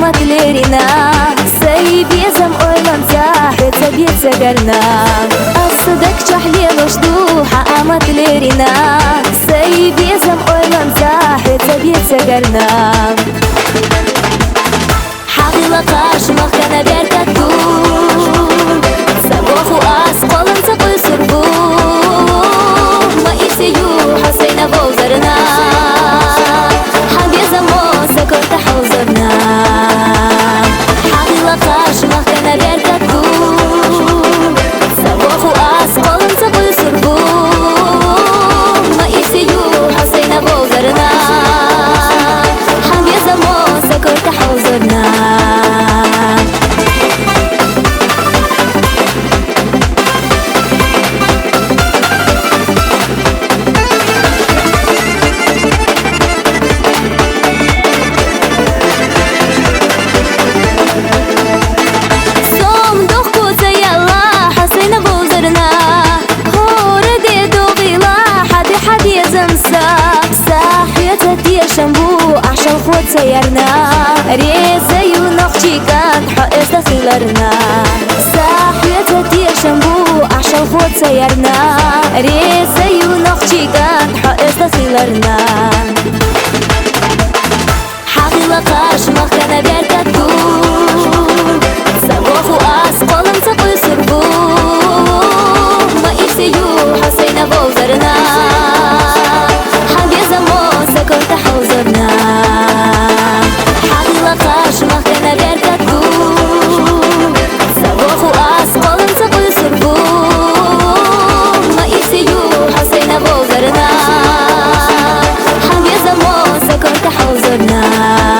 amatlerina Sayıp yezem oylanca Hütse bitse garna Asıdık çahli loşduha amatlerina Sayıp yezem oylanca Hütse bitse garna حاضر قاشمخ كان بيركك دور سبوخو أس قولن سقوي سربو ما إيسيو حسين بوزرنا حبي زمو سكرت حوزرنا حاضر قاشمخ كان بيركك دور سبوخو أس قولن سقوي سربو ما إيسيو حسين بوزرنا حبي زمو سكرت حوزرنا شنبو عشان خود سيرنا ريزة يونقشي كان حقس دخيلرنا صاحية تي شنبو عشان خود سيرنا ريزة يونقشي كان حقس دخيلرنا حقي لقاش مخنا بيركك دور سبوخو أس قولن سقوي سربو ما إيسيو حسينا بوزرنا حقي زمو سكرت حوزرنا حقي لقاش مخنا بيركك دور سبوخو أس قولن سقوي سربو ما إيسيو حسينا بوزرنا حقي زمو سكرت حوزرنا